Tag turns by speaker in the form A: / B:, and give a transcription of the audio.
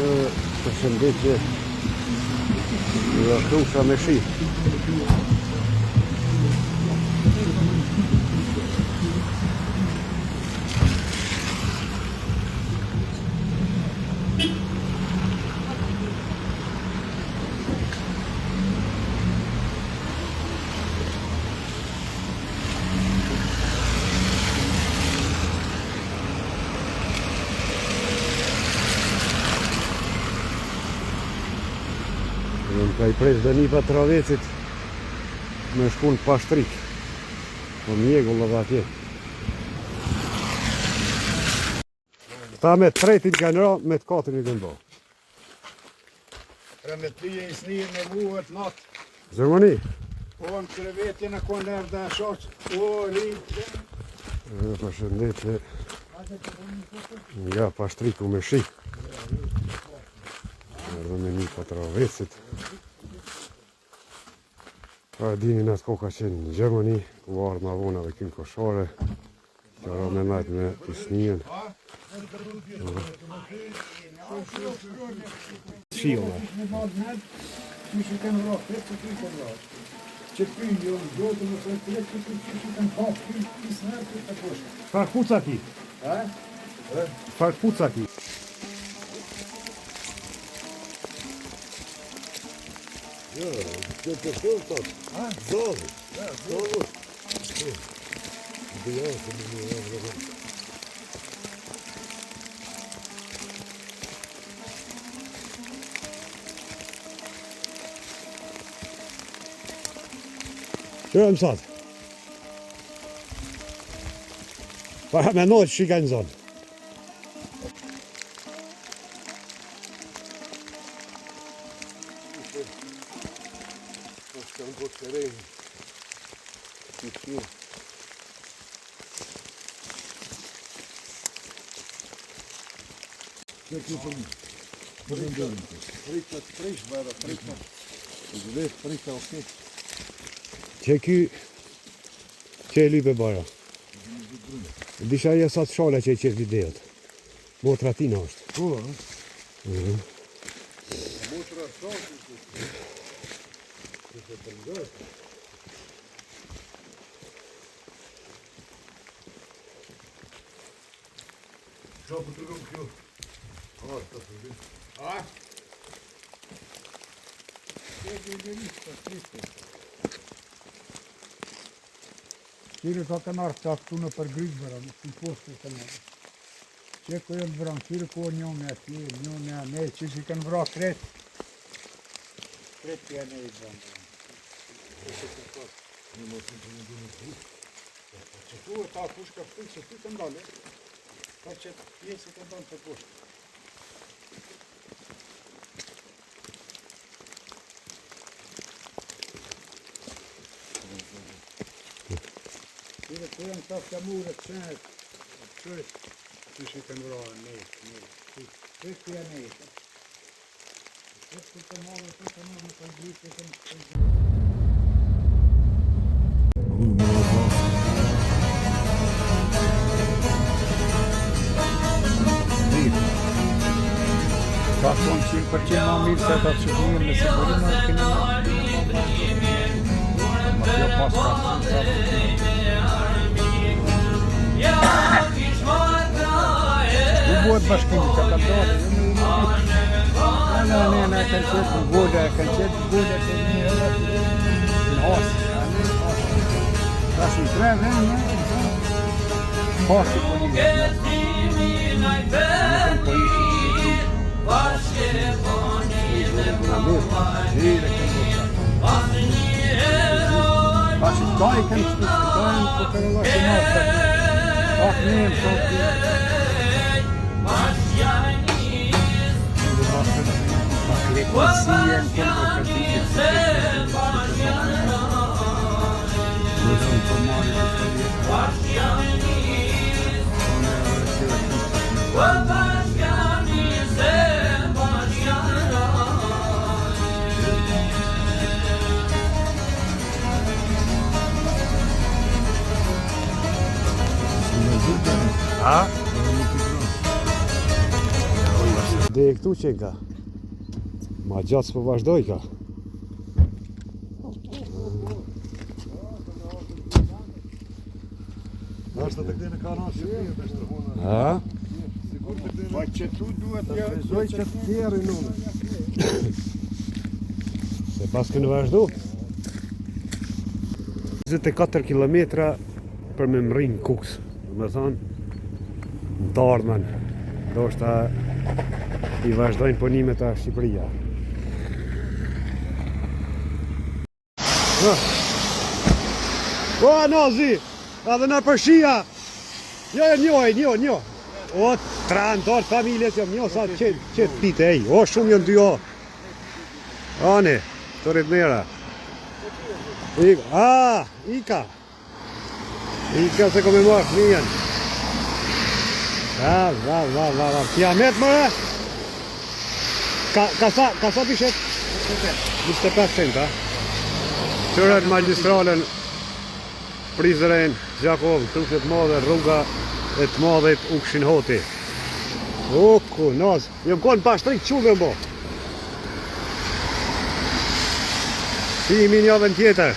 A: Përshëndetje nga Krusha me shi. Ka I pres dhe një pa travecit me shku në pashtrik. Po mjegull dhe atje. Ta me tretin kanë ra, me të katrin I kanë bo.
B: Pra me të lije I snirë me vuhet natë.
A: Zërmoni?
B: Po në krevetje në konë lërë dhe shoqë. O, rritë.
A: Përshëndetje nga pashtriku me shi. Erdhe me një pa travecit. Pa dini në atë koka qenë në Gjermani, ku ardhë ma vona dhe kënë koshare, që arë me najtë me pisnijën. Shiola. Farë kuca ki? Farë kuca ki? Ja, det är fullt. Zav. Ja, zav. Det är som det är. Kör imsat. Bara med något skickar sån. Çeki çeli bara. Disha ja sa shola që çe videot. Motra tina është. Po. Motra Çabuk durum ki.
C: Qire ka kanë arë të aftu në për grytë bëra, në të poshtë të në. Që ko jënë vranë, qire ko njën e atje, njën e ne, që që kanë vra kretë. Kretë të janë e I vranë. Që tu e ta pushka fëtë, që tu të ndale, ka që pjesë të ndonë të poshtë. Qire ko janë të aftë mure të qenë, qërës, që që kanë vra ne, kretë të janë e të. Kretë të mëllë, të mëllë në të grytë, të Ka thonë 100% ma mirë se ta që duhem me sigurima e kënë ma kjo pas ka Nuk bëhet bashkimi ka ka dole Ne kanë qëtë në goda, kanë qëtë në goda të një edhe në hasë Ta shumë 3 vend hasë po një Paçi daj kanë shpëtojnë po kërëlla që nështë Ak njëmë të Lekësien kënë po kërëtit Nësën të marë të
A: Dhe e këtu që ka. Ma gjatë s'po vazhdoj ka.
D: Ashtë të këtine ka rënë që të të shtërhuna.
A: A?
D: Sigur të këtine.
B: Po që tu duhet
D: Të frizoj që të tjerë i nume.
A: Se pas kënë vazhdu. 24 kilometra për me mrinë Kuks. Me thonë, në të ardhmen. Do shta i vazhdojnë punimet a Shqipëria. O, Nozi! Edhe në përshia! Jo, njo. O, trantor familjes jam, njo sa qëtë pite, ej. O, shumë jënë dy o. Ane, të rritë mera. Ika se kom e marrë fëmijën. Va. Kiamet mëre? Ka sa pishet? 25 centa. Qërët magistralen Prizren, Gjakov, truset madhe, rruga e të madhe u këshin hoti. Ku, naz, jëm konë pashtrik quve mbo. Si i minjavën tjetër.